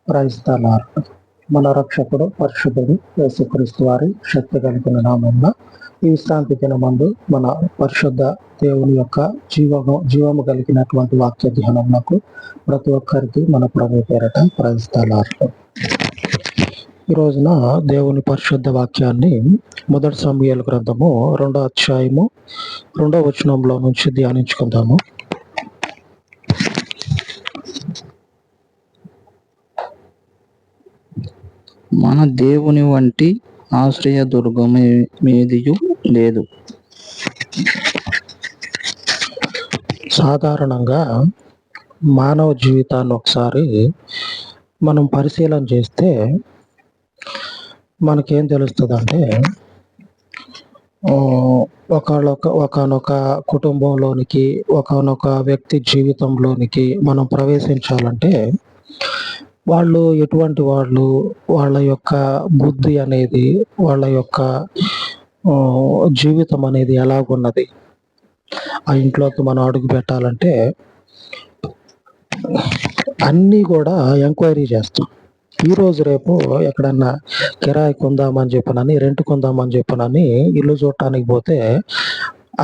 Praise the lord. మన రక్షకుడు పరిశుద్ధుడు యేసుక్రీస్తు వారి శక్తి కలిగిన నామమున ఈ విశ్రాంతి దినమందు మన పరిశుద్ధ దేవుని యొక్క జీవము కలిగినటువంటి వాక్య ధ్యానమునకు ప్రతి ఒక్కరికి మన ప్రభు పేరట ప్రైజ్ ద లార్డ్. ఈ రోజున దేవుని పరిశుద్ధ వాక్యాన్ని మొదటి సమూయేలు గ్రంథము 2వ అధ్యాయము 2వ వచనంలో నుంచి ధ్యానించుకుందాము. మన దేవుని వంటి ఆశ్రయ దుర్గమేదియు లేదు. సాధారణంగా మానవ జీవితాన్ని ఒకసారి మనం పరిశీలన చేస్తే మనకేం తెలుస్తుందంటే, ఒకనొక కుటుంబంలోనికి, ఒకనొక వ్యక్తి జీవితంలోనికి మనం ప్రవేశించాలంటే వాళ్ళు ఎటువంటి వాళ్ళు, వాళ్ళ యొక్క బుద్ధి అనేది, వాళ్ళ యొక్క జీవితం అనేది ఎలాగున్నది, ఆ ఇంట్లోకి మనం అడుగు పెట్టాలంటే అన్నీ కూడా ఎంక్వైరీ చేస్తాం. ఈరోజు రేపు ఎక్కడన్నా కిరాయి కొందామని చెప్పనని, రెంట్ కొందామని చెప్పనని ఇల్లు చూడటానికి పోతే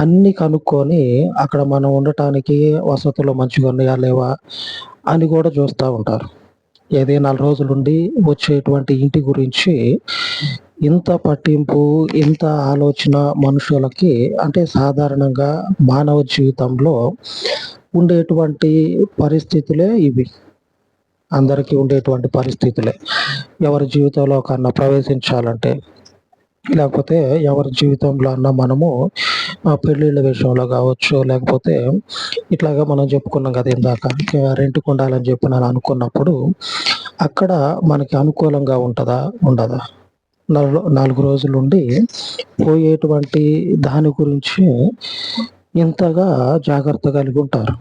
అన్నీ కనుక్కొని అక్కడ మనం ఉండటానికి వసతులు మంచిగా ఉన్నాయా లేవా అని కూడా చూస్తూ ఉంటారు. ఏదే 4 రోజులుండి వచ్చేటువంటి ఇంటి గురించి ఇంత పట్టింపు, ఇంత ఆలోచన మనుషులకి, అంటే సాధారణంగా మానవ జీవితంలో ఉండేటువంటి పరిస్థితులే ఇవి. అందరికీ ఉండేటువంటి పరిస్థితులే. ఎవరి జీవితంలో కన్నా ప్రవేశించాలంటే, లేకపోతే ఎవరి జీవితంలో అన్నా మనము పెళ్ళిళ్ళ విషయంలో కావచ్చు, లేకపోతే ఇట్లాగా మనం చెప్పుకున్నాం కదా ఇందాక, రెంట్కి ఉండాలని చెప్పి నేను అనుకున్నప్పుడు అక్కడ మనకి అనుకూలంగా ఉంటుందా, ఉండదా, 4 రోజులుండి పోయేటువంటి దాని గురించి ఇంతగా జాగ్రత్త కలిగి ఉంటారు.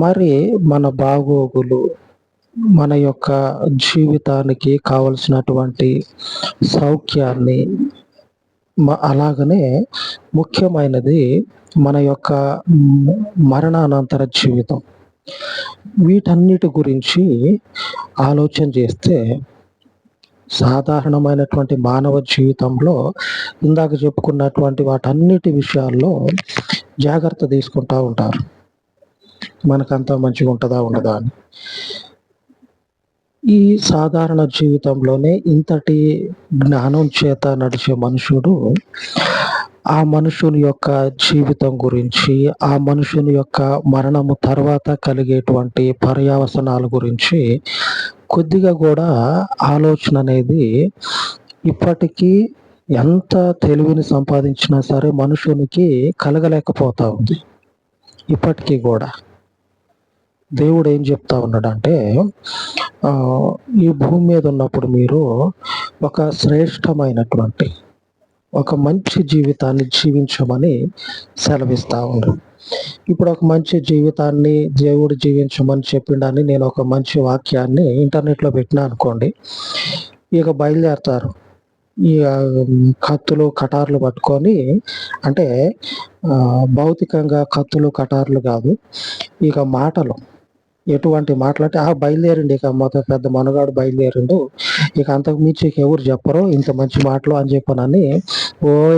మరి మన బాగోగులు, మన యొక్క జీవితానికి కావలసినటువంటి సౌఖ్యాన్ని, అలాగనే ముఖ్యమైనది మన యొక్క మరణానంతర జీవితం, వీటన్నిటి గురించి ఆలోచన చేస్తే సాధారణమైనటువంటి మానవ జీవితంలో ఇందాక చెప్పుకున్నటువంటి వాటన్నిటి విషయాల్లో జాగ్రత్త తీసుకుంటూ ఉంటారు. మనకంతా మంచిగా ఉంటుందా, ఉండదా అని. ఈ సాధారణ జీవితంలోనే ఇంతటి జ్ఞానం చేత నడిచే మనుషుడు ఆ మనుషుని యొక్క జీవితం గురించి, ఆ మనుషుని యొక్క మరణము తర్వాత కలిగేటువంటి పర్యవసనాల గురించి కొద్దిగా కూడా ఆలోచన అనేది ఇప్పటికీ ఎంత తెలివిని సంపాదించినా సరే మనుషునికి కలగలేకపోతా ఉంది. ఇప్పటికీ కూడా దేవుడు ఏం చెప్తా ఉన్నాడంటే, ఈ భూమి మీద ఉన్నప్పుడు మీరు ఒక శ్రేష్టమైనటువంటి, ఒక మంచి జీవితాన్ని జీవించమని సెలవిస్తా ఉన్నాడు. ఇప్పుడు ఒక మంచి జీవితాన్ని దేవుడు జీవించమని చెప్పిండని నేను ఒక మంచి వాక్యాన్ని ఇంటర్నెట్లో పెట్టినా అనుకోండి, ఇక బయలుదేరతారు ఈ కత్తులు కటార్లు పట్టుకొని. అంటే భౌతికంగా కత్తులు కటార్లు కాదు, ఇక మాటలు. ఎటువంటి మాటలు అంటే, బయలుదేరిండు, ఇక మొత్తం పెద్ద మనగాడు బయలుదేరిండు, ఇక అంతకు మించి ఎవరు చెప్పరు ఇంత మంచి మాటలు అని చెప్పనని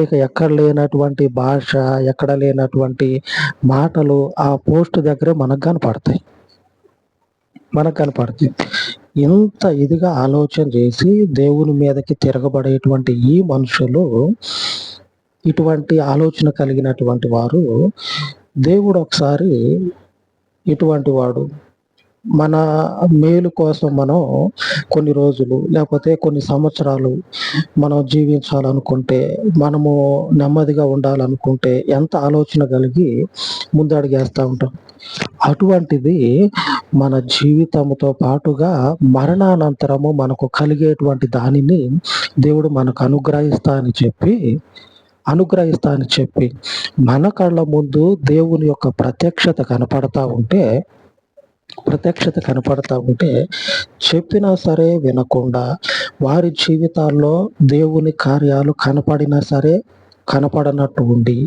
ఇక ఎక్కడ లేనటువంటి భాష, ఎక్కడ లేనటువంటి మాటలు ఆ పోస్ట్ దగ్గరే మనకు కనపడతాయి. ఇంత ఇదిగా ఆలోచన చేసి దేవుని మీదకి తిరగబడేటువంటి ఈ మనుషులు, ఇటువంటి ఆలోచన కలిగినటువంటి వారు, దేవుడు ఒకసారి ఇటువంటి వాడు మన మేలు కోసం మనం కొన్ని రోజులు లేకపోతే కొన్ని సంవత్సరాలు మనం జీవించాలనుకుంటే, మనము నెమ్మదిగా ఉండాలనుకుంటే ఎంత ఆలోచన కలిగి ముందడుగేస్తూ ఉంటాం. అటువంటిది మన జీవితంతో పాటుగా మరణానంతరము మనకు కలిగేటువంటి దానిని దేవుడు మనకు అనుగ్రహిస్తా అని చెప్పి మన కళ్ళ ముందు దేవుని యొక్క ప్రత్యక్షత కనపడతా ఉంటే చెప్పినా సరే వినకుండా, వారి జీవితాల్లో దేవుని కార్యాలు కనపడినా సరే కనపడనట్టు ఉండి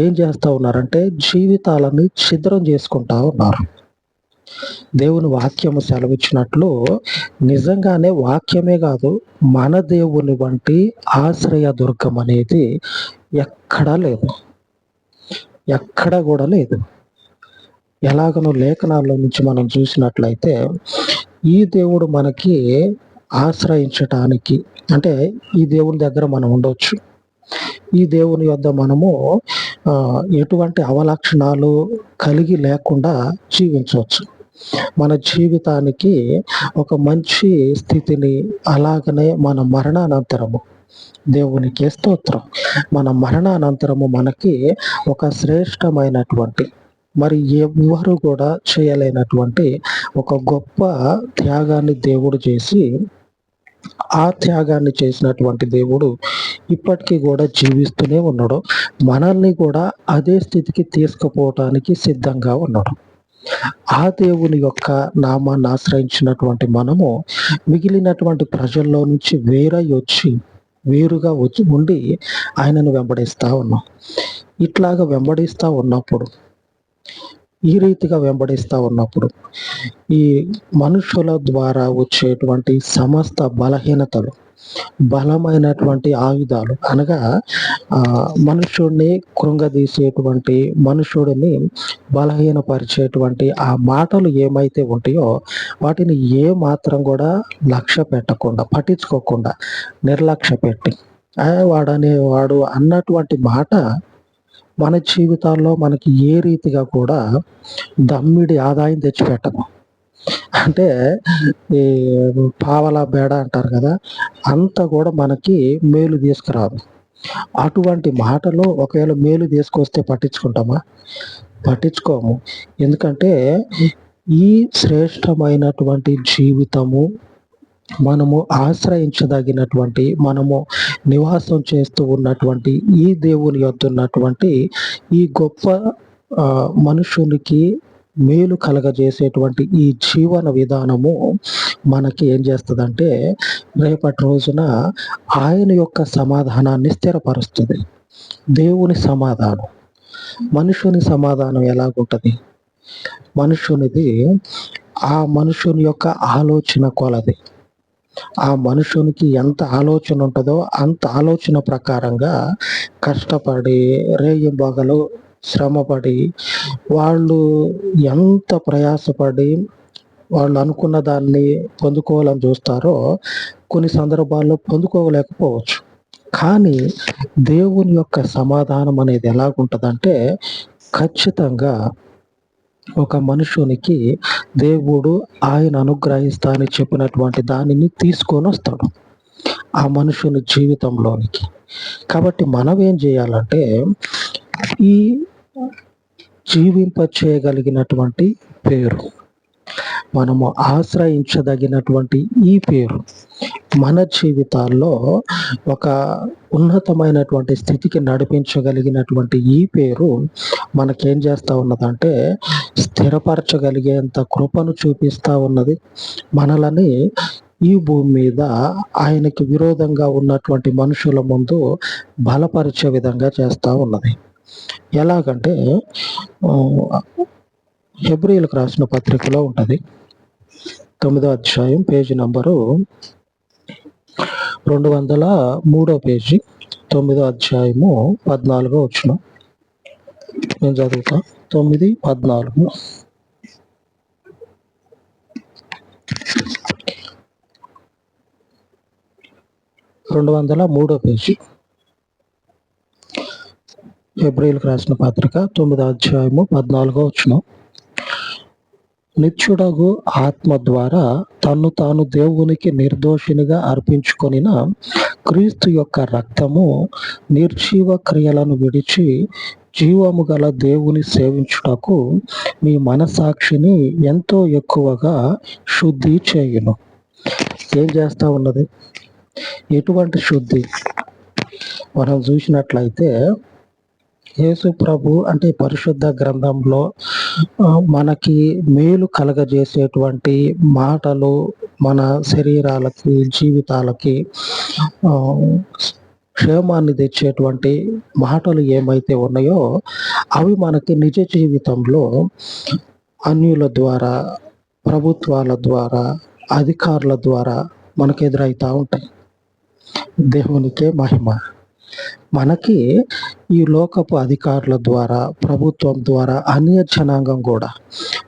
ఏం చేస్తూ ఉన్నారంటే జీవితాలని ఛిద్రం చేసుకుంటా ఉన్నారు. దేవుని వాక్యము సెలవిచ్చినట్లు నిజంగానే వాక్యమే కాదు, మన దేవుని వంటి ఆశ్రయ దుర్గం అనేది ఎక్కడా లేదు. ఎక్కడ కూడా లేదు. ఎలాగనో లేఖనాల్లో నుంచి మనం చూసినట్లయితే ఈ దేవుడు మనకి ఆశ్రయించటానికి, అంటే ఈ దేవుని దగ్గర మనం ఉండొచ్చు. ఈ దేవుని యొద్ద మనము ఎటువంటి అవలక్షణాలు కలిగి లేకుండా జీవించవచ్చు. మన జీవితానికి ఒక మంచి స్థితిని, అలాగనే మన మరణానంతరము, దేవునికి స్తోత్రం, మన మరణానంతరము మనకి ఒక శ్రేష్టమైనటువంటి, మరి ఎవ్వరు కూడా చేయలేనటువంటి ఒక గొప్ప త్యాగాన్ని దేవుడు చేసి, ఆ త్యాగాన్ని చేసినటువంటి దేవుడు ఇప్పటికీ కూడా జీవిస్తూనే ఉన్నాడు. మనల్ని కూడా అదే స్థితికి తీసుకుపోవటానికి సిద్ధంగా ఉన్నాడు. ఆ దేవుని యొక్క నామాన్ని ఆశ్రయించినటువంటి మనము మిగిలినటువంటి ప్రజల్లో నుంచి వేరుగా వచ్చి ఉండి ఆయనను వెంబడిస్తా ఉన్నాం. ఇట్లాగా వెంబడిస్తా ఉన్నప్పుడు, ఈ రీతిగా వెంబడిస్తా ఉన్నప్పుడు ఈ మనుషుల ద్వారా వచ్చేటువంటి సమస్త బలహీనతలు, బలమైనటువంటి ఆయుధాలు, అనగా మనుషుడిని కృంగదీసేటువంటి, మనుషుడిని బలహీనపరిచేటువంటి ఆ మాటలు ఏమైతే ఉంటాయో వాటిని ఏ మాత్రం కూడా లక్ష్య పెట్టకుండా, పట్టించుకోకుండా, నిర్లక్ష్య పెట్టి వాడు అన్నటువంటి మాట మన జీవితాల్లో మనకి ఏ రీతిగా కూడా దమ్మిడి ఆదాయం తెచ్చిపెట్టదు. అంటే ఈ పావలా బేడ అంటారు కదా, అంత కూడా మనకి మేలు తీసుకురాదు. అటువంటి మాటలు ఒకవేళ మేలు తీసుకొస్తే పట్టించుకుంటామా? పట్టించుకోము. ఎందుకంటే ఈ శ్రేష్టమైనటువంటి జీవితము, మనము ఆశ్రయించదగినటువంటి, మనము నివాసం చేస్తూ ఉన్నటువంటి ఈ దేవుని యొద్ద ఉన్నటువంటి ఈ గొప్ప మనుషునికి మేలు కలగజేసేటువంటి ఈ జీవన విధానము మనకి ఏం చేస్తుందంటే రేపటి రోజున ఆయన యొక్క సమాధానాన్ని స్థిరపరుస్తుంది. దేవుని సమాధానం, మనుషుని సమాధానం ఎలాగుంటది? మనుషునిది ఆ మనుషుని యొక్క ఆలోచన కొలది. ఆ మనుషునికి ఎంత ఆలోచన ఉంటుందో అంత ఆలోచన ప్రకారంగా కష్టపడి, రేయింబగలు శ్రమపడి, వాళ్ళు ఎంత ప్రయాసపడి వాళ్ళు అనుకున్న దాన్ని పొందుకోవాలని చూస్తారో కొన్ని సందర్భాల్లో పొందుకోలేకపోవచ్చు. కానీ దేవుని యొక్క సమాధానం అనేది ఎలాగుంటుందంటే ఖచ్చితంగా ఒక మనుషునికి దేవుడు ఆయన అనుగ్రహిస్తా అని చెప్పినటువంటి దానిని తీసుకొని వస్తాడు ఆ మనుషుని జీవితంలోనికి. కాబట్టి మనం ఏం చేయాలంటే ఈ జీవింప చేయగలిగినటువంటి పేరు, మనము ఆశ్రయించదగినటువంటి ఈ పేరు మన జీవితాల్లో ఒక ఉన్నతమైనటువంటి స్థితికి నడిపించగలిగినటువంటి ఈ పేరు మనకేం చేస్తూ ఉన్నదంటే స్థిరపరచగలిగేంత కృపను చూపిస్తూ ఉన్నది. మనలని ఈ భూమి మీద ఆయనకి విరోధంగా ఉన్నటువంటి మనుషుల ముందు బలపరిచే విధంగా చేస్తూ ఉన్నది. ఎలాగంటే హెబ్రీయులకు రాసిన పత్రికలో ఉంటుంది, 9వ అధ్యాయం, పేజీ నంబరు 203 పేజీ, 9వ అధ్యాయము 14వ వచనం. నేను చదువుతా, 9:14. పేజీ, హెబ్రీయులకు రాసిన పత్రిక 9వ అధ్యాయము 14వ వచనం. నిత్యుడగు ఆత్మ ద్వారా తన్ను తాను దేవునికి నిర్దోషినిగా అర్పించుకొనిన క్రీస్తు యొక్క రక్తము నిర్జీవ క్రియలను విడిచి జీవము గల దేవుని సేవించుటకు మీ మనసాక్షిని ఎంతో ఎక్కువగా శుద్ధి చేయును. ఏం చేస్తా ఉన్నది? ఎటువంటి శుద్ధి? మనం చూసినట్లయితే యేసు ప్రభు అంటే పరిశుద్ధ గ్రంథంలో మనకి మేలు కలగజేసేటువంటి మాటలు, మన శరీరాలకి, జీవితాలకి క్షేమాన్ని తెచ్చేటువంటి మాటలు ఏమైతే ఉన్నాయో అవి మనకి నిజ జీవితంలో అన్యుల ద్వారా, ప్రభుత్వాల ద్వారా, అధికారుల ద్వారా మనకు ఎదురవుతూ ఉంటాయి. దేవునికే మహిమ. మనకి ఈ లోకపు అధికారుల ద్వారా, ప్రభుత్వం ద్వారా, అన్య జనాంగం కూడా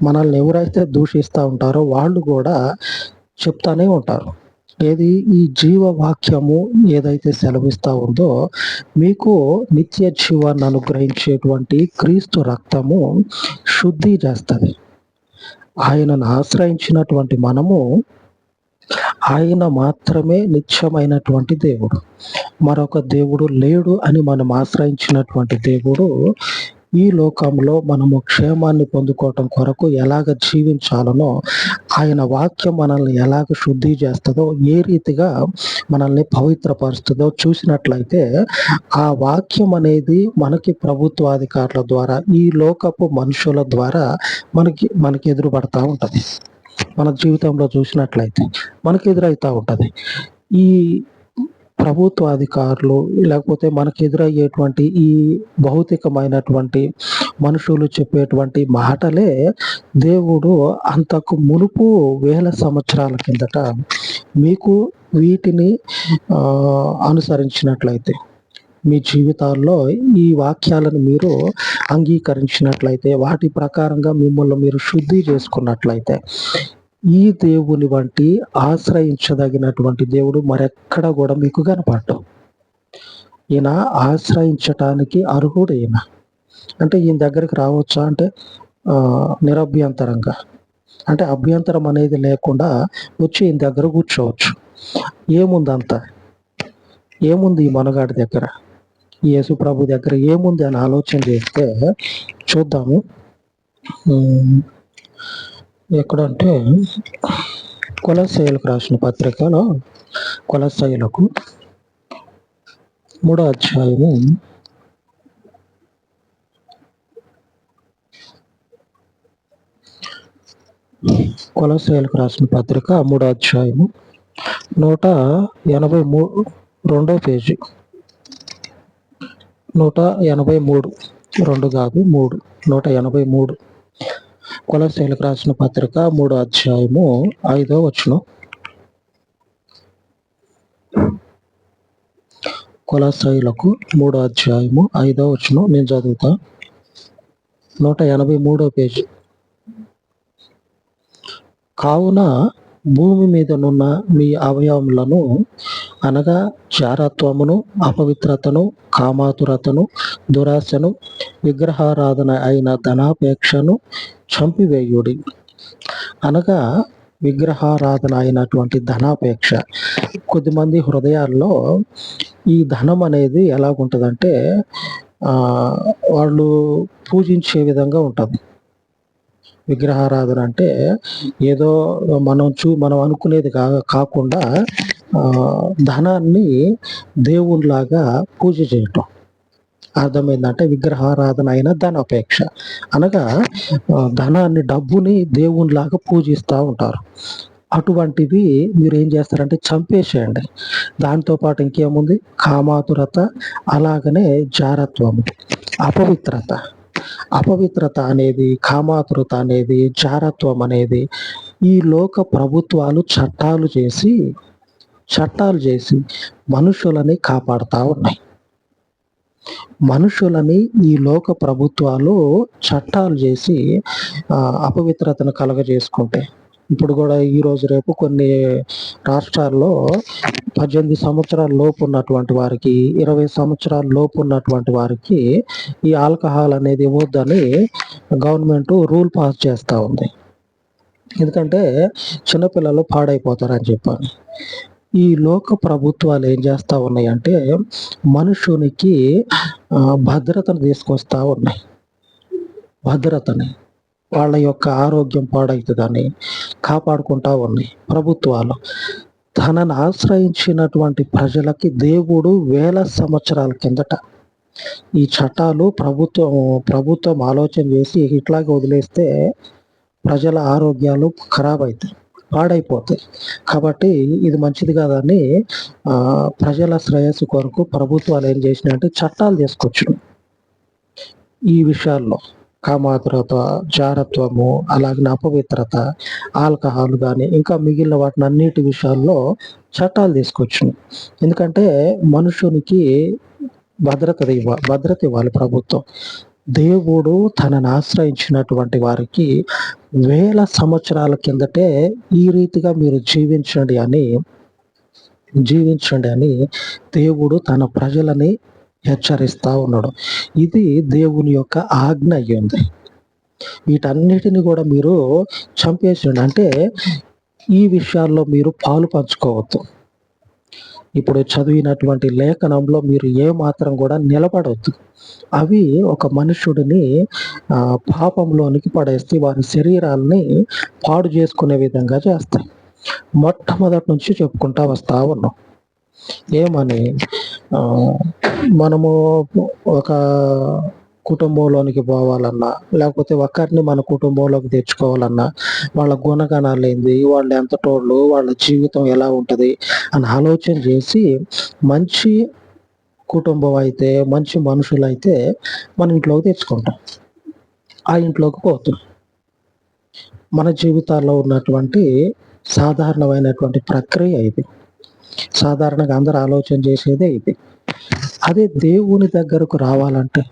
మనల్ని ఎవరైతే దూషిస్తూ ఉంటారో వాళ్ళు కూడా చెప్తానే ఉంటారు. ఏది? ఈ జీవవాక్యము ఏదైతే సెలవిస్తూ ఉందో, మీకు నిత్య జీవాన్ని అనుగ్రహించేటువంటి క్రీస్తు రక్తము శుద్ధి చేస్తుంది. ఆయనను ఆశ్రయించినటువంటి మనము, ఆయన మాత్రమే నిత్యమైనటువంటి దేవుడు, మరొక దేవుడు లేడు అని మనం ఆశ్రయించినటువంటి దేవుడు ఈ లోకంలో మనము క్షేమాన్ని పొందుకోవటం కొరకు ఎలాగ జీవించాలనో, ఆయన వాక్యం మనల్ని ఎలాగ శుద్ధి చేస్తుందో, ఏ రీతిగా మనల్ని పవిత్రపరుస్తుందో చూసినట్లయితే, ఆ వాక్యం అనేది మనకి ప్రభుత్వాధికారుల ద్వారా, ఈ లోకపు మనుషుల ద్వారా మనకి ఎదురుపడతా ఉంటుంది. మన జీవితంలో చూసినట్లయితే మనకు ఎదురవుతూ ఉంటుంది. ఈ ప్రభుత్వ అధికారులు, లేకపోతే మనకు ఎదురయ్యేటువంటి ఈ భౌతికమైనటువంటి మనుషులు చెప్పేటువంటి మాటలే దేవుడు అంతకు మునుపు 1000 సంవత్సరాల కిందట మీకు వీటిని అనుసరించినట్లయితే, మీ జీవితాల్లో ఈ వాక్యాలను మీరు అంగీకరించినట్లయితే, వాటి ప్రకారంగా మిమ్మల్ని మీరు శుద్ధి చేసుకున్నట్లయితే, ఈ దేవుని వంటి ఆశ్రయించదగినటువంటి దేవుడు మరెక్కడ కూడా మీకు కనపడ్డు. ఈయన ఆశ్రయించటానికి అర్హుడు. అంటే ఈయన దగ్గరికి రావచ్చా అంటే నిరభ్యంతరంగా, అంటే అభ్యంతరం అనేది లేకుండా వచ్చి ఈయన దగ్గర కూర్చోవచ్చు. ఏముంది ఈ మనగాడి దగ్గర, యేసు ప్రభు దగ్గర ఏముంది అని ఆలోచన చేస్తే చూద్దాము. ఎక్కడంటే కొలస్సీయులకు రాసిన పత్రికలో, కొలస్సీయులకు 3వ అధ్యాయము 3వ అధ్యాయము 183 పేజీ, 183, 2 కాదు 3, 183. కొలస్సీయులకు రాసిన పత్రిక 3వ అధ్యాయము 5వ వచనం. కొలస్సీయులకు 3వ అధ్యాయము 5వ వచనం నేను చదువుతా. 183వ పేజీ. కావున భూమి మీదనున్న మీ అవయవములను, అనగా జారత్వమును, అపవిత్రతను, కామాతురతను, దురాశను, విగ్రహారాధన అయిన ధనాపేక్షను చంపివేయుడి. అనగా విగ్రహారాధన అయినటువంటి ధనాపేక్ష. కొద్దిమంది హృదయాల్లో ఈ ధనం అనేది ఎలాగుంటుందంటే, వాళ్ళు పూజించే విధంగా ఉంటుంది. విగ్రహారాధన అంటే ఏదో మనం అనుకునేది కాకుండా ధనాన్ని దేవునిలాగా పూజ చేయటం. అర్థం ఏంటంటే విగ్రహారాధన అయిన ధనాపేక్ష, అనగా ధనాన్ని, డబ్బుని దేవునిలాగా పూజిస్తూ ఉంటారు. అటువంటివి మీరు ఏం చేస్తారంటే చంపేసేయండి. దాంతోపాటు ఇంకేముంది? కామాతురత, అలాగనే జారత్వము, అపవిత్రత అనేది, కామాతురత అనేది, జారత్వం అనేది ఈ లోక ప్రభుత్వాలు చట్టాలు చేసి మనుషులని కాపాడుతూ ఉన్నాయి. మనుషులని ఈ లోక ప్రభుత్వాలు చట్టాలు చేసి అపవిత్రతను కలగజేసుకుంటే, ఇప్పుడు కూడా ఈరోజు రేపు కొన్ని రాష్ట్రాల్లో 18 సంవత్సరాల లోపు ఉన్నటువంటి వారికి, 20 సంవత్సరాల లోపు ఉన్నటువంటి వారికి ఈ ఆల్కహాల్ అనేది ఇవ్వద్దని గవర్నమెంట్ రూల్ పాస్ చేస్తూ ఉంది. ఎందుకంటే చిన్నపిల్లలు పాడైపోతారని చెప్పాను. ఈ లోక ప్రభుత్వాలు ఏం చేస్తూ ఉన్నాయంటే మనుషునికి భద్రతను తీసుకొస్తా ఉన్నాయి. భద్రతని, వాళ్ళ యొక్క ఆరోగ్యం పాడవుతుందని కాపాడుకుంటా ఉన్నాయి ప్రభుత్వాలు. తనను ఆశ్రయించినటువంటి ప్రజలకి దేవుడు 1000 సంవత్సరాల కిందట ఈ చట్టాలు ప్రభుత్వం ఆలోచన చేసి ఇట్లాగే వదిలేస్తే ప్రజల ఆరోగ్యాలు ఖరాబ్ అవుతాయి, పాడైపోతాయి. కాబట్టి ఇది మంచిది కాదని ప్రజల శ్రేయస్సు కొరకు ప్రభుత్వాలు ఏం చేసినాయంటే చట్టాలు తీసుకొచ్చు ఈ విషయాల్లో. కామాతురత, జారత్వము, అలాగే అపవిత్రత, ఆల్కహాల్ గాని, ఇంకా మిగిలిన వాటినన్నిటి విషయాల్లో చట్టాలు తీసుకొచ్చినాయి. ఎందుకంటే మనుషునికి భద్రత ఇవ్వాలి ప్రభుత్వం. దేవుడు తనను ఆశ్రయించినటువంటి వారికి వేల సంవత్సరాల కిందటే ఈ రీతిగా మీరు జీవించండి అని దేవుడు తన ప్రజలని హెచ్చరిస్తా ఉన్నాడు. ఇది దేవుని యొక్క ఆజ్ఞ అయ్యింది. వీటన్నిటిని కూడా మీరు చంపేసిండి. అంటే ఈ విషయాల్లో మీరు పాలు పంచుకోవద్దు. ఇప్పుడు చదివినటువంటి లేఖనంలో మీరు ఏ మాత్రం కూడా నిలబడవద్దు. అవి ఒక మనుషుడిని పాపంలోనికి పడేస్తే వారి శరీరాల్ని పాడు చేసుకునే విధంగా చేస్తాయి. మొట్టమొదటి నుంచి చెప్పుకుంటా వస్తా ఉన్నాం. ఏమని మనము ఒక కుటుంబంలోనికి పోవాలన్నా, లేకపోతే ఒకరిని మన కుటుంబంలోకి తెచ్చుకోవాలన్నా, వాళ్ళ గుణగణాలు ఏంది, వాళ్ళు ఎంతటోళ్ళు, వాళ్ళ జీవితం ఎలా ఉంటుంది అని ఆలోచన చేసి మంచి కుటుంబం అయితే, మంచి మనుషులైతే మన ఇంట్లోకి తెచ్చుకుంటాం. ఆ ఇంట్లోకి పోతాం. మన జీవితాల్లో ఉన్నటువంటి సాధారణమైనటువంటి ప్రక్రియ ఇది. సాధారణంగా అందరూ ఆలోచన చేసేదే ఇది. అదే దేవుని దగ్గరకు రావాలంటే,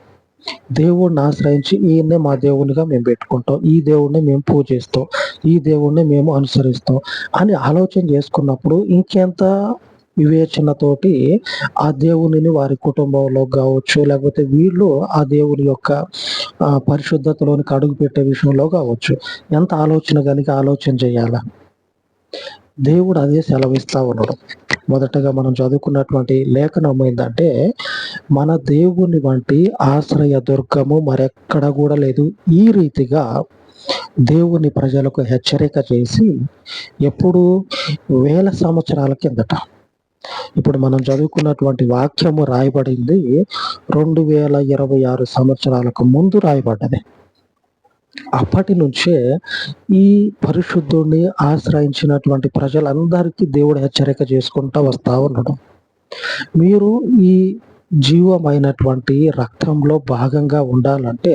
దేవుణ్ణి ఆశ్రయించి ఈయన్నే మా దేవునిగా మేము పెట్టుకుంటాం, ఈ దేవుణ్ణి మేము పూజిస్తాం, ఈ దేవుణ్ణి మేము అనుసరిస్తాం అని ఆలోచన చేసుకున్నప్పుడు ఇంకెంత వివేచనతోటి ఆ దేవునిని వారి కుటుంబంలో కావచ్చు, లేకపోతే వీళ్ళు ఆ దేవుని యొక్క పరిశుద్ధతలోనికి అడుగు పెట్టే విషయంలో కావచ్చు, ఎంత ఆలోచన కనుక ఆలోచన చేయాలా. దేవుడు అదే సెలవిస్తా ఉన్నాడు. మొదటగా మనం చదువుకున్నటువంటి లేఖనం ఏంటంటే, మన దేవుని వంటి ఆశ్రయ దుర్గము మరెక్కడ కూడా లేదు. ఈ రీతిగా దేవుని ప్రజలకు హెచ్చరిక చేసి ఎప్పుడు వేల సంవత్సరాల కిందట, ఇప్పుడు మనం చదువుకున్నటువంటి వాక్యము రాయబడింది 2026 సంవత్సరాలకు ముందు రాయబడ్డది. అప్పటి నుంచే ఈ పరిశుద్ధుడిని ఆశ్రయించినటువంటి ప్రజలందరికీ దేవుడు హెచ్చరిక చేసుకుంటా వస్తా ఉన్నాడు. మీరు ఈ జీవమైనటువంటి రక్తంలో భాగంగా ఉండాలంటే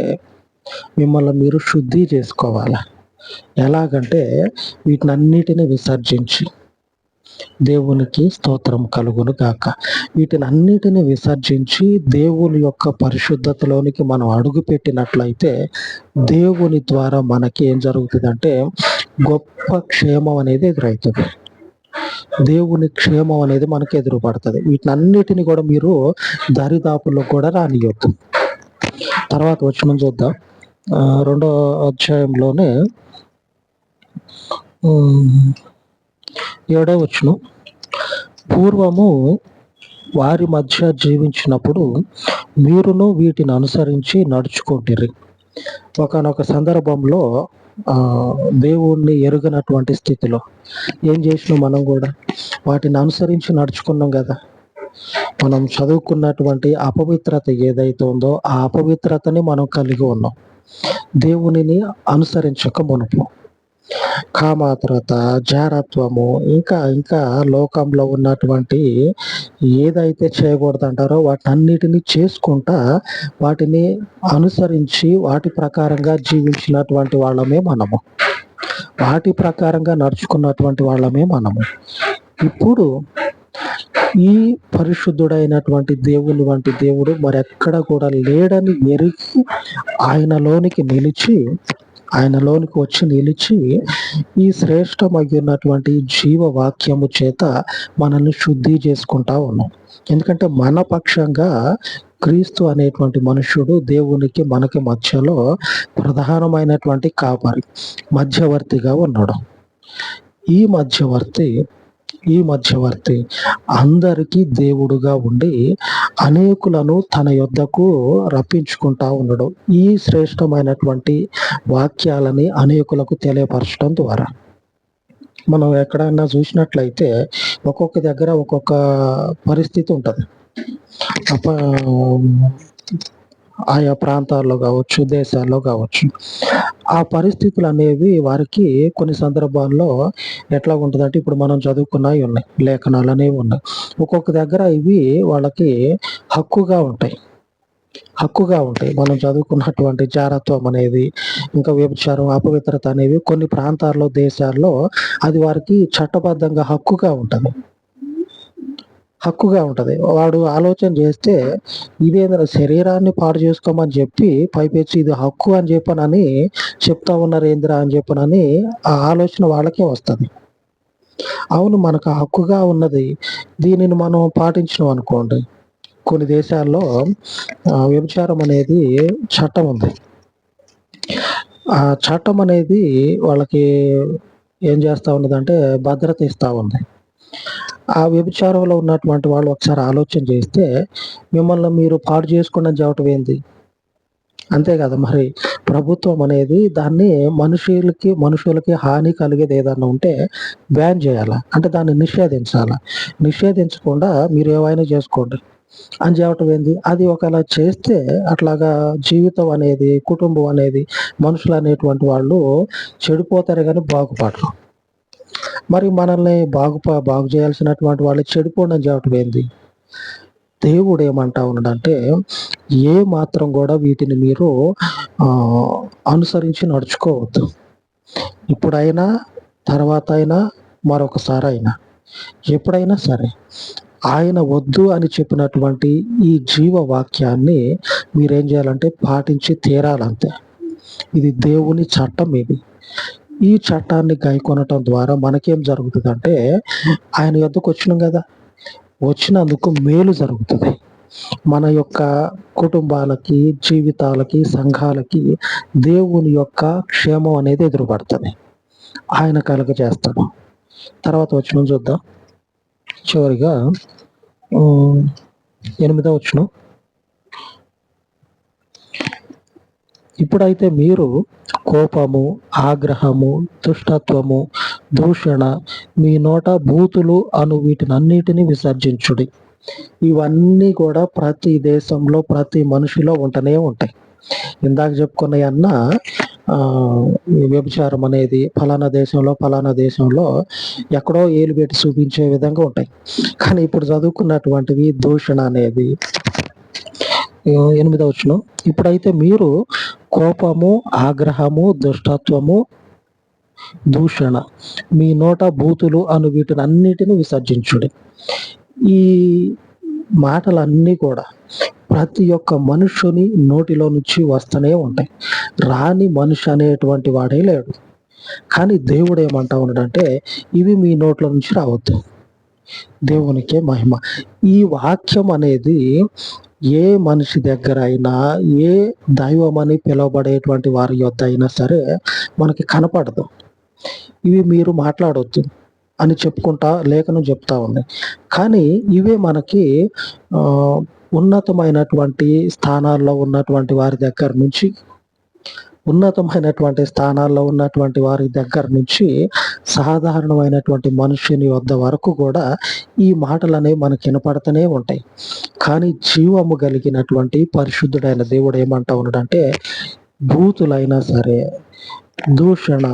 మిమ్మల్ని మీరు శుద్ధి చేసుకోవాలి. ఎలాగంటే వీటినన్నిటిని విసర్జించి, దేవునికి స్తోత్రం కలుగును గాక, వీటిని అన్నిటిని విసర్జించి దేవుని యొక్క పరిశుద్ధతలోనికి మనం అడుగు పెట్టినట్లయితే దేవుని ద్వారా మనకి ఏం జరుగుతుందంటే గొప్ప క్షేమం అనేది ఎదురవుతుంది. దేవుని క్షేమం అనేది మనకి ఎదురుపడుతుంది. వీటినన్నిటిని కూడా మీరు దరిదాపుల్లో కూడా రానియొద్దు. తర్వాత వచనం చూద్దాం. 2వ అధ్యాయంలోనే 7వ వచనం, పూర్వము వారి మధ్య జీవించినప్పుడు మీరును వీటిని అనుసరించి నడుచుకుంటుర్రి. ఒకానొక సందర్భంలో దేవుణ్ణి ఎరుగనటువంటి స్థితిలో ఏం చేసినాం, మనం కూడా వాటిని అనుసరించి నడుచుకున్నాం కదా. మనం చదువుకున్నటువంటి అపవిత్రత ఏదైతే ఉందో ఆ అపవిత్రతని మనం కలిగి ఉన్నాం దేవునిని అనుసరించక మునుపు. కామాతురత, జారత్వము, ఇంకా లోకంలో ఉన్నటువంటి ఏదైతే చేయకూడదంటారో వాటన్నిటిని చేసుకుంటా వాటిని అనుసరించి వాటి ప్రకారంగా జీవించినటువంటి వాళ్ళమే మనము, వాటి ప్రకారంగా నడుచుకున్నటువంటి వాళ్ళమే మనము. ఇప్పుడు ఈ పరిశుద్ధుడైనటువంటి దేవుని వంటి దేవుడు మరెక్కడ కూడా లేడని ఎరిగి ఆయనలోనికి వచ్చి నిలిచి ఈ శ్రేష్టమైనటువంటి జీవవాక్యము చేత మనల్ని శుద్ధి చేసుకుంటా ఉన్నాం. ఎందుకంటే మన పక్షంగా క్రీస్తు అనేటువంటి మనుష్యుడు దేవునికి మనకి మధ్యలో ప్రధానమైనటువంటి కాపరి, మధ్యవర్తిగా ఉన్నాడు. ఈ మధ్యవర్తి అందరికీ దేవుడుగా ఉండి అనేకులను తన యొద్దకు రప్పించుకుంటా ఉన్నాడు. ఈ శ్రేష్టమైనటువంటి వాక్యాలని అనేకులకు తెలియపరచడం ద్వారా మనం ఎక్కడైనా చూసినట్లయితే ఒక్కొక్క దగ్గర ఒక్కొక్క పరిస్థితి ఉంటుంది. ఆయా ప్రాంతాల్లో కావచ్చు, దేశాల్లో కావచ్చు, ఆ పరిస్థితులు అనేవి వారికి కొన్ని సందర్భాల్లో ఎట్లా ఉంటుందంటే, ఇప్పుడు మనం చదువుకున్నవి ఉన్నాయి, లేఖనాలు అనేవి ఉన్నాయి. ఒక్కొక్క దగ్గర ఇవి వాళ్ళకి హక్కుగా ఉంటాయి. హక్కుగా ఉంటాయి. మనం చదువుకున్నటువంటి జారత్వం అనేది, ఇంకా వ్యభిచారం, అపవిత్రత అనేవి కొన్ని ప్రాంతాల్లో, దేశాల్లో అది వారికి చట్టబద్ధంగా హక్కుగా ఉంటది. వాడు ఆలోచన చేస్తే ఇదేందిరా శరీరాన్ని పాడు చేసుకోమని చెప్పి పైపెచ్చి ఇది హక్కు అని చెప్పనని చెప్తా ఉన్నారేందిరా అని చెప్పనని ఆ ఆలోచన వాళ్ళకే వస్తది. అవును, మనకు ఆ హక్కుగా ఉన్నది. దీనిని మనం పాటించినాం అనుకోండి, కొన్ని దేశాల్లో వ్యభిచారం అనేది చట్టం ఉంది. ఆ చట్టం అనేది వాళ్ళకి ఏం చేస్తా ఉన్నదంటే భద్రత ఇస్తా ఉంది. ఆ వ్యభిచారంలో ఉన్నటువంటి వాళ్ళు ఒకసారి ఆలోచన చేస్తే మిమ్మల్ని మీరు పాడు చేసుకోండి అని చెప్పటం ఏంది? అంతే కదా మరి. ప్రభుత్వం అనేది దాన్ని మనుషులకి హాని కలిగేది ఏదన్నా ఉంటే బ్యాన్ చేయాల. అంటే దాన్ని నిషేధించకుండా మీరు ఏమైనా చేసుకోండి అని చెప్పటం ఏంది? అది ఒకవేళ చేస్తే అట్లాగా జీవితం అనేది, కుటుంబం అనేది, మనుషులు అనేటువంటి వాళ్ళు చెడిపోతారు కానీ బాగుపడరు. మరి మనల్ని బాగు చేయాల్సినటువంటి వాళ్ళు చెడిపోండి అని చెప్పటం ఏంది? దేవుడు ఏమంటా ఉన్నాడంటే ఏ మాత్రం కూడా వీటిని మీరు అనుసరించి నడుచుకోవద్దు. ఇప్పుడైనా, తర్వాత అయినా, మరొకసారి అయినా, ఎప్పుడైనా సరే ఆయన వద్దు అని చెప్పినటువంటి ఈ జీవ వాక్యాన్ని మీరేం చేయాలంటే పాటించి తీరాలంతే. ఇది దేవుని చట్టం. ఈ చట్టాన్ని గైకొనటం ద్వారా మనకేం జరుగుతుందంటే ఆయన యొద్దకు వచ్చినాం కదా, వచ్చినందుకు మేలు జరుగుతుంది. మన యొక్క కుటుంబాలకి, జీవితాలకి, సంఘాలకి దేవుని యొక్క క్షేమం అనేది ఎదురుపడుతుంది. ఆయన కలుగజేస్తాడు. తర్వాత వచనం చూద్దాం. చివరిగా 8వ వచనం. ఇప్పుడైతే మీరు కోపము, ఆగ్రహము, దుష్టత్వము, దూషణ, మీ నోట బూతులు అను వీటినన్నిటిని విసర్జించుడి. ఇవన్నీ కూడా ప్రతి దేశంలో, ప్రతి మనిషిలో ఉంటూనే ఉంటాయి. ఇందాక చెప్పుకున్న వ్యభిచారం అనేది ఫలానా దేశంలో ఎక్కడో ఏలు పెట్టి చూపించే విధంగా ఉంటాయి. కానీ ఇప్పుడు చదువుకున్నటువంటివి దూషణ అనేది 8వ వచనం. ఇప్పుడైతే మీరు కోపము, ఆగ్రహము, దుష్టత్వము, దూషణ, మీ నోట బూతులు అను వీటినన్నిటిని విసర్జించుడి. ఈ మాటలన్నీ కూడా ప్రతి ఒక్క మనుషుని నోటిలో నుంచి వస్తూనే ఉంటాయి. రాని మనిషి అనేటువంటి వాడే లేడు. కానీ దేవుడు ఏమంటా ఉన్నాడంటే ఇవి మీ నోట్ల నుంచి రావద్దు. దేవునికే మహిమ. ఈ వాక్యం అనేది ఏ మనిషి దగ్గర అయినా, ఏ దైవం అని పిలువబడేటువంటి వారి యొద్ద అయినా సరే మనకి కనపడదు. ఇవి మీరు మాట్లాడొద్దు అని లేఖనం చెప్తా ఉంది. కానీ ఇవే మనకి ఉన్నతమైనటువంటి స్థానాల్లో ఉన్నటువంటి వారి దగ్గర నుంచి సాధారణమైనటువంటి మనుషుని వద్ద వరకు కూడా ఈ మాటలు అనేవి మనకి వినపడుతూనే ఉంటాయి. కానీ జీవము కలిగినటువంటి పరిశుద్ధుడైన దేవుడు ఏమంటా ఉన్నాడంటే బూతులైనా సరే, దూషణ,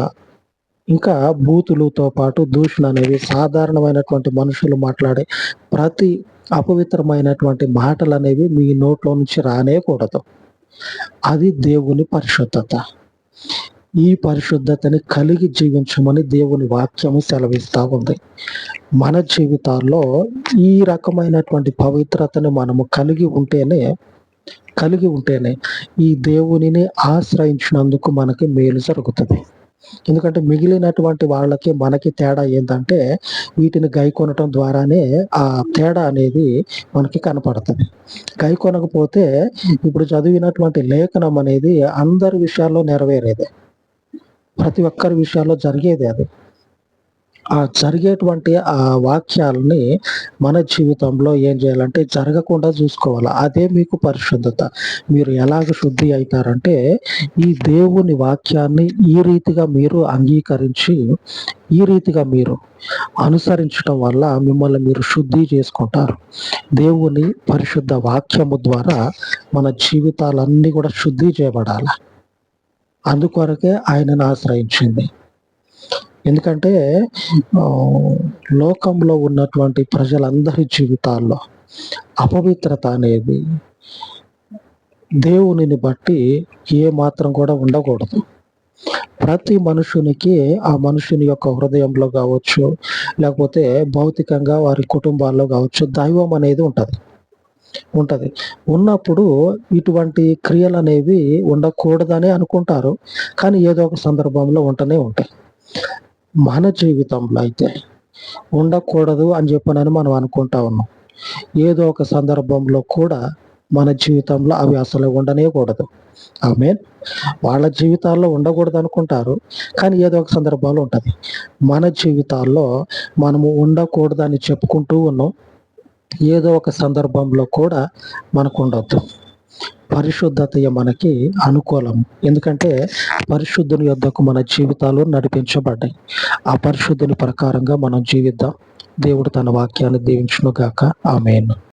ఇంకా బూతులతో పాటు దూషణ అనేవి సాధారణమైనటువంటి మనుషులు మాట్లాడే ప్రతి అపవిత్రమైనటువంటి మాటలు అనేవి మీ నోట్లో నుంచి రానేకూడదు. అది దేవుని పరిశుద్ధత. ఈ పరిశుద్ధతని కలిగి జీవించమని దేవుని వాక్యము సెలవిస్తా ఉంది. మన జీవితాల్లో ఈ రకమైనటువంటి పవిత్రతను మనము కలిగి ఉంటేనే ఈ దేవునిని ఆశ్రయించినందుకు మనకి మేలు జరుగుతుంది. ఎందుకంటే మిగిలినటువంటి వాళ్ళకి మనకి తేడా ఏంటంటే వీటిని గైకొనటం ద్వారానే ఆ తేడా అనేది మనకి కనపడుతుంది. గైకొనకపోతే ఇప్పుడు చదివినటువంటి లేఖనం అనేది అందరి విషయాల్లో నెరవేరేదే, ప్రతి ఒక్కరి విషయాల్లో జరిగేది. అది ఆ జరిగేటువంటి ఆ వాక్యాలని మన జీవితంలో ఏం చేయాలంటే జరగకుండా చూసుకోవాలి. అదే మీకు పరిశుద్ధత. మీరు ఎలాగ శుద్ధి అవుతారంటే ఈ దేవుని వాక్యాన్ని ఈ రీతిగా మీరు అంగీకరించి, ఈ రీతిగా మీరు అనుసరించడం వల్ల మిమ్మల్ని మీరు శుద్ధి చేసుకుంటారు. దేవుని పరిశుద్ధ వాక్యము ద్వారా మన జీవితాలన్నీ కూడా శుద్ధి చేయబడాలి. అందుకొరకే ఆయనను ఆశ్రయించింది. ఎందుకంటే లోకంలో ఉన్నటువంటి ప్రజలందరి జీవితాల్లో అపవిత్రత అనేది దేవునిని బట్టి ఏ మాత్రం కూడా ఉండకూడదు. ప్రతి మనుషునికి ఆ మనుషుని యొక్క హృదయంలో కావచ్చు, లేకపోతే భౌతికంగా వారి కుటుంబాల్లో కావచ్చు, దైవం అనేది ఉంటది. ఉన్నప్పుడు ఇటువంటి క్రియలనేవి ఉండకూడదనే అనుకుంటారు. కానీ ఏదో ఒక సందర్భంలో ఉంటూనే ఉంటాయి. మన జీవితంలో అయితే ఉండకూడదు అని చెప్పనని మనం అనుకుంటా ఉన్నాం. ఏదో ఒక సందర్భంలో కూడా మన జీవితంలో అవి అసలు ఉండనేకూడదు. ఆమేన్. వాళ్ళ జీవితాల్లో ఉండకూడదు అనుకుంటారు. కానీ ఏదో ఒక సందర్భంలో ఉంటది. మన జీవితాల్లో మనము ఉండకూడదని చెప్పుకుంటూ ఉన్నాం. ఏదో ఒక సందర్భంలో కూడా మనకు ఉండొద్దు. పరిశుద్ధతయే మనకి అనుకూలం. ఎందుకంటే పరిశుద్ధుని యొద్దకు మన జీవితాలు నడిపించబడ్డాయి. ఆ పరిశుద్ధుని ప్రకారంగా మనం జీవిద్దాం. దేవుడు తన వాక్యాన్ని దీవించును గాక. ఆమేన్.